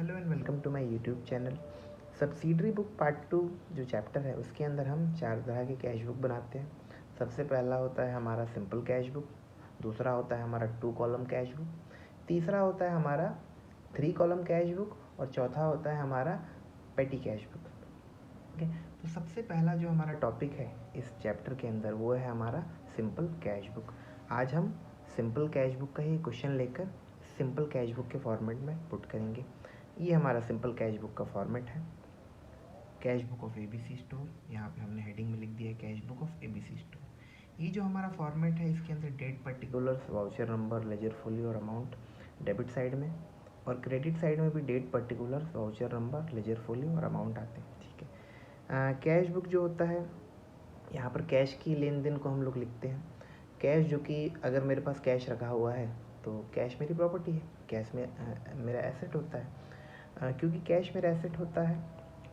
Hello and welcome to my YouTube channel. Subsidiary book part 2 जो chapter है उसके अंदर हम 4 तरह के कैश बुक बनाते हैं। सबसे पहला होता है हमारा सिंपल कैश बुक, दूसरा होता है हमारा 2 कॉलम कैश बुक, तीसरा होता है हमारा 3 कॉलम कैश बुक और चौथा होता है हमारा पेटी कैश बुक। ओके, तो सबसे पहला जो हमारा टॉपिक है इस चैप्टर के अंदर वो है हमारा सिंपल कैश बुक। आज हम सिंपल कैश बुक का ही क्वेश्चन लेकर सिंपल कैश बुक के फॉर्मेट में पुट करेंगे। ये हमारा सिंपल कैश बुक का फॉर्मेट है, cash book of ABC store. यहाँ पे हमने हेडिंग में लिख दिया है cash book of ABC store. ये जो हमारा फॉर्मेट है इसके अंदर date particulars, voucher number, ledger folio और अमाउंट डेबिट साइड में, और क्रेडिट साइड में भी date particulars, voucher number, ledger folio और अमाउंट आते हैं। ठीक है, कैश बुक जो होता है यहाँ पर कैश की लेन देन को हम लोग लिखते हैं। कैश जो कि अगर मेरे पास कैश रखा हुआ है तो कैश मेरी प्रॉपर्टी है, कैश में मेरा एसेट होता है। क्योंकि कैश मेरा एसेट होता है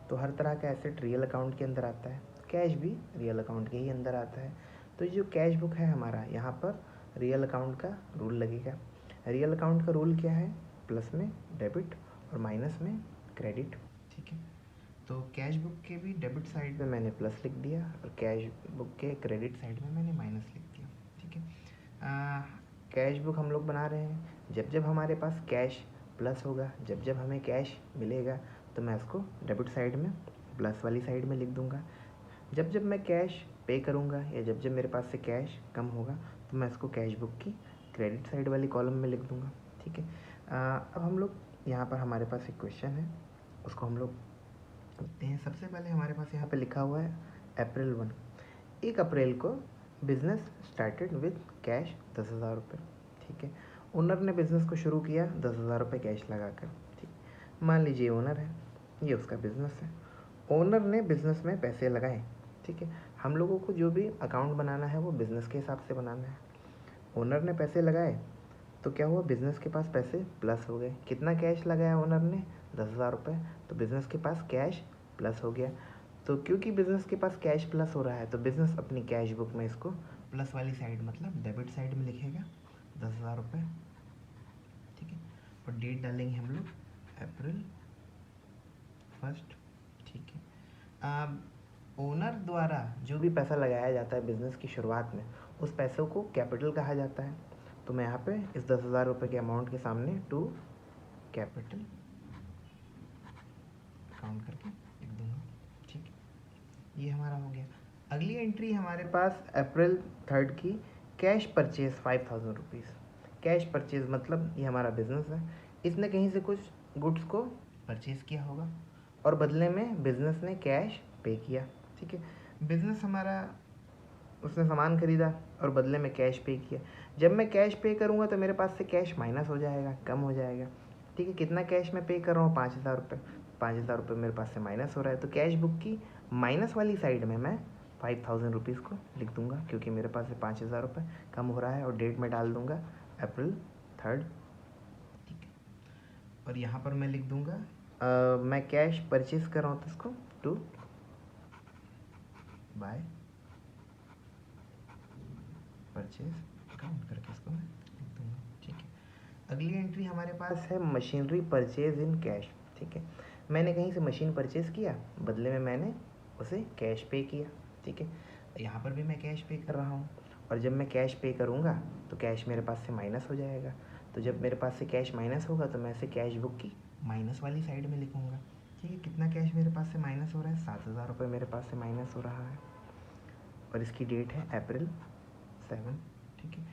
तो हर तरह का एसेट रियल अकाउंट के अंदर आता है, कैश भी रियल अकाउंट के ही अंदर आता है। तो जो कैश बुक है हमारा, यहाँ पर रियल अकाउंट का रूल लगेगा। रियल अकाउंट का रूल क्या है? प्लस में डेबिट और माइनस में क्रेडिट। ठीक है, तो कैश बुक के भी डेबिट साइड में मैंने प्लस लिख दिया और कैश बुक के क्रेडिट साइड में मैंने माइनस लिख दिया। ठीक है, कैश बुक हम लोग बना रहे हैं, जब जब हमारे पास कैश प्लस होगा, जब जब हमें कैश मिलेगा तो मैं इसको डेबिट साइड में प्लस वाली साइड में लिख दूंगा। जब जब मैं कैश पे करूंगा या जब जब मेरे पास से कैश कम होगा तो मैं इसको कैश बुक की क्रेडिट साइड वाली कॉलम में लिख दूंगा। ठीक है, अब हम लोग यहाँ पर हमारे पास एक क्वेश्चन है, उसको हम लोग देखते हैं। सबसे पहले हमारे पास यहाँ पे लिखा हुआ है अप्रैल 1, 1 अप्रैल को बिजनेस स्टार्टेड विद कैश 10,000 रुपये। ठीक है, ओनर ने बिज़नेस को शुरू किया 10,000 रुपये कैश लगाकर। ठीक, मान लीजिए ओनर है, ये उसका बिज़नेस है, ओनर ने बिज़नेस में पैसे लगाए। ठीक है, हम लोगों को जो भी अकाउंट बनाना है वो बिज़नेस के हिसाब से बनाना है। ओनर ने पैसे लगाए तो क्या हुआ, बिज़नेस के पास पैसे प्लस हो गए। कितना कैश लगाया ओनर ने? 10,000 रुपये, तो बिज़नेस के पास कैश प्लस हो गया। तो क्योंकि बिज़नेस के पास कैश प्लस हो रहा है तो बिज़नेस अपनी कैश बुक में इसको प्लस वाली साइड मतलब डेबिट साइड में लिखेगा 10,000 रुपये। ठीक है, और डेट डालेंगे हम लोग अप्रैल 1। ठीक है, अब ओनर द्वारा जो भी पैसा लगाया जाता है बिज़नेस की शुरुआत में उस पैसों को कैपिटल कहा जाता है। तो मैं यहाँ पे इस 10,000 रुपये के अमाउंट के सामने टू कैपिटल काउंट करके लिख दूंगा। ठीक है, ये हमारा हो गया। अगली एंट्री हमारे पास अप्रैल 3 की cash purchase 5,000 rupees. Cash purchase मतलब ये हमारा बिजनेस है, इसने कहीं से कुछ गुड्स को परचेज किया होगा और बदले में बिजनेस ने कैश पे किया। ठीक है, बिजनेस हमारा, उसने सामान खरीदा और बदले में कैश पे किया। जब मैं कैश पे करूँगा तो मेरे पास से कैश माइनस हो जाएगा, कम हो जाएगा। ठीक है, कितना कैश मैं पे कर रहा हूँ? 5,000 रुपये। 5,000 रुपये मेरे पास से माइनस हो रहा है तो कैश बुक की माइनस वाली साइड में मैं 5,000 रुपीज़ को लिख दूंगा, क्योंकि मेरे पास से 5,000 रुपये कम हो रहा है, और डेट में डाल दूंगा अप्रैल 3। ठीक है, और यहाँ पर मैं लिख दूंगा मैं कैश परचेज कर रहा हूँ तो इसको टू बाय परचेज अकाउंट करके इसको मैं लिख दूंगा। ठीक है, अगली एंट्री हमारे पास है मशीनरी परचेज इन कैश। ठीक है, मैंने कहीं से मशीन परचेज किया, बदले में मैंने उसे कैश पे किया। ठीक है, यहाँ पर भी मैं कैश पे कर रहा हूँ, और जब मैं कैश पे करूँगा तो कैश मेरे पास से माइनस हो जाएगा। तो जब मेरे पास से कैश माइनस होगा तो मैं इसे कैश बुक की माइनस वाली साइड में लिखूँगा। ठीक है, कितना कैश मेरे पास से माइनस हो रहा है? 7,000 रुपये मेरे पास से माइनस हो रहा है, और इसकी डेट है अप्रैल 7। ठीक है,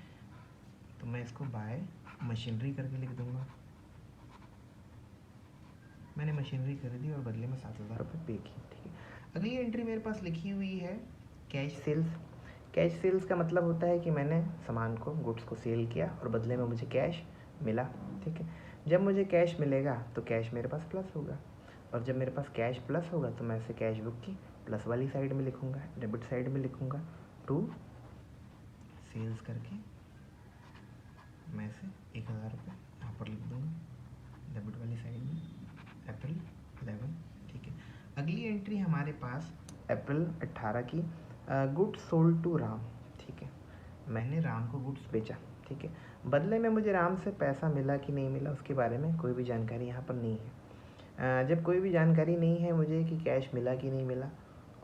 तो मैं इसको बाय मशीनरी करके लिख दूंगा। मैंने मशीनरी खरीदी और बदले में 7,000 रुपये पे किए। ठीक है, अगली एंट्री मेरे पास लिखी हुई है कैश सेल्स। कैश सेल्स का मतलब होता है कि मैंने सामान को, गुड्स को सेल किया और बदले में मुझे कैश मिला। ठीक है, जब मुझे कैश मिलेगा तो कैश मेरे पास प्लस होगा, और जब मेरे पास कैश प्लस होगा तो मैं इसे कैश बुक की प्लस वाली साइड में लिखूँगा, डेबिट साइड में लिखूँगा टू सेल्स करके मैं इसे 1,000 रुपये यहाँ पर लिख दूँगा डेबिट वाली साइड में अप्रैल 11। ठीक है, अगली एंट्री हमारे पास अप्रैल 18 की गुड्स सोल्ड टू राम। ठीक है, मैंने राम को गुड्स बेचा। ठीक है, बदले में मुझे राम से पैसा मिला कि नहीं मिला उसके बारे में कोई भी जानकारी यहाँ पर नहीं है। जब कोई भी जानकारी नहीं है मुझे कि कैश मिला कि नहीं मिला,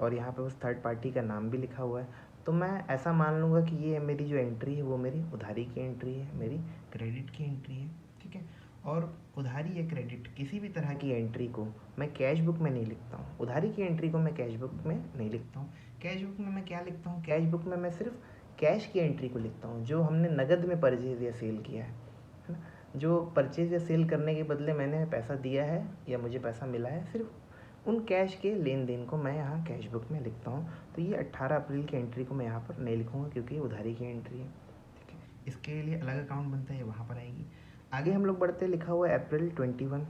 और यहाँ पे उस थर्ड पार्टी का नाम भी लिखा हुआ है, तो मैं ऐसा मान लूँगा कि ये मेरी जो एंट्री है वो मेरी उधारी की एंट्री है, मेरी क्रेडिट की एंट्री है। ठीक है, और उधारी या क्रेडिट किसी भी तरह की एंट्री को मैं कैश बुक में नहीं लिखता हूँ। उधारी की एंट्री को मैं कैश बुक में नहीं लिखता हूँ। कैश बुक में मैं क्या लिखता हूँ? कैश बुक में मैं सिर्फ कैश की एंट्री को लिखता हूँ, जो हमने नगद में परचेज या सेल किया है ना। जो परचेज या सेल करने के बदले मैंने पैसा दिया है या मुझे पैसा मिला है, सिर्फ उन कैश के लेन देन को मैं यहाँ कैश बुक में लिखता हूँ। तो ये 18 अप्रैल की एंट्री को मैं यहाँ पर नहीं लिखूँगा, क्योंकि ये उधारी की एंट्री है। ठीक है, इसके लिए अलग अकाउंट बनता है, वहाँ पर आएगी। आगे हम लोग बढ़ते, लिखा हुआ है अप्रैल 21,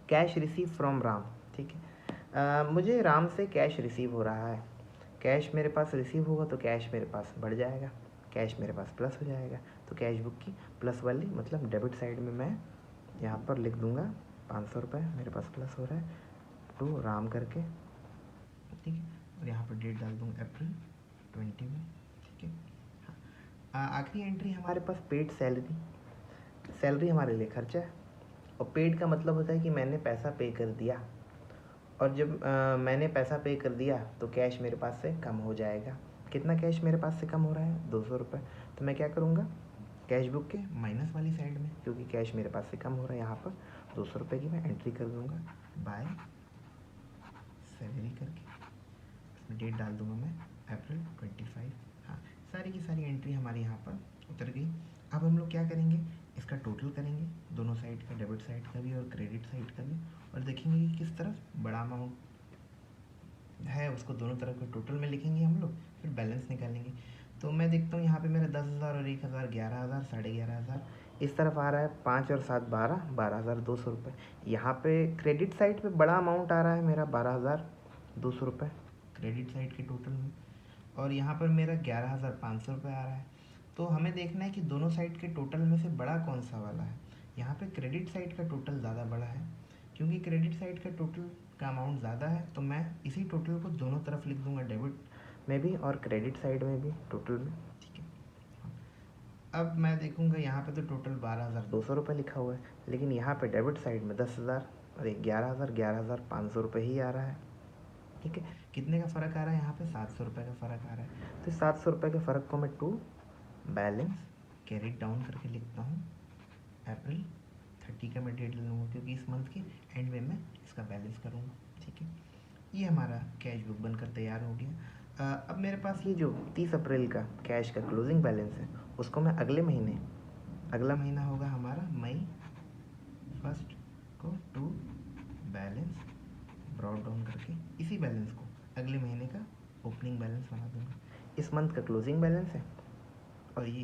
कैश रिसीव फ्रॉम राम। ठीक है, मुझे राम से कैश रिसीव हो रहा है। कैश मेरे पास रिसीव होगा तो कैश मेरे पास बढ़ जाएगा, कैश मेरे पास प्लस हो जाएगा। तो कैश बुक की प्लस वाली मतलब डेबिट साइड में मैं यहाँ पर लिख दूँगा 500 रुपये मेरे पास प्लस हो रहा है टू राम करके। ठीक है, और यहाँ पर डेट डाल दूँगा अप्रैल 21। ठीक है, हाँ, आखिरी एंट्री हमारे पास पेड सैलरी। सैलरी हमारे लिए खर्चा है, और पेड का मतलब होता है कि मैंने पैसा पे कर दिया, और जब मैंने पैसा पे कर दिया तो कैश मेरे पास से कम हो जाएगा। कितना कैश मेरे पास से कम हो रहा है? 200 रुपये। तो मैं क्या करूँगा, कैश बुक के माइनस वाली साइड में, क्योंकि कैश मेरे पास से कम हो रहा है, यहाँ पर 200 रुपये की मैं एंट्री कर दूँगा बाय सैलरी करके। इसमें डेट डाल दूँगा मैं अप्रैल 25। हाँ, सारी की सारी एंट्री हमारी यहाँ पर उतर गई। अब हम लोग क्या करेंगे, इसका टोटल करेंगे, दोनों साइड का, डेबिट साइड का भी और क्रेडिट साइड का भी, और देखेंगे कि किस तरफ बड़ा अमाउंट है उसको दोनों तरफ के टोटल में लिखेंगे हम लोग, फिर बैलेंस निकालेंगे। तो मैं देखता हूँ यहाँ पे मेरा 10,000 और 1,000 11,000 11,500 इस तरफ आ रहा है। 5 और 7 12 12,200 रुपये। यहाँ पे क्रेडिट साइड पे बड़ा अमाउंट आ रहा है मेरा 12,200 रुपये क्रेडिट साइड के टोटल में, और यहाँ पर मेरा 11,500 रुपये आ रहा है। तो हमें देखना है कि दोनों साइड के टोटल में से बड़ा कौन सा वाला है। यहाँ पे क्रेडिट साइड का टोटल ज़्यादा बड़ा है, क्योंकि क्रेडिट साइड का टोटल का अमाउंट ज़्यादा है, तो मैं इसी टोटल को दोनों तरफ लिख दूंगा, डेबिट में भी और क्रेडिट साइड में भी टोटल में। ठीक है, अब मैं देखूंगा यहाँ पे तो टोटल 12,200 रुपये लिखा हुआ है, लेकिन यहाँ पे डेबिट साइड में 10,000 और 11,500 रुपये ही आ रहा है। ठीक है, कितने का फ़र्क आ रहा है यहाँ पे? 700 रुपये का फ़र्क आ रहा है। तो 700 रुपये के फ़र्क को मैं टू बैलेंस कैरिड डाउन करके लिखता हूँ अप्रैल 30 का मैं डेट ले लूँगा, क्योंकि इस मंथ के एंड में मैं इसका बैलेंस करूँगा। ठीक है, ये हमारा कैश बुक बनकर तैयार हो गया। अब मेरे पास ये जो 30 अप्रैल का कैश का क्लोजिंग बैलेंस है, उसको मैं अगले महीने, अगला महीना होगा हमारा मई 1 को टू बैलेंस ब्रॉड डाउन करके इसी बैलेंस को अगले महीने का ओपनिंग बैलेंस बना दूँगा। इस मंथ का क्लोजिंग बैलेंस है, और ये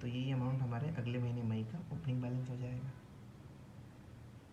तो ये अमाउंट हमारे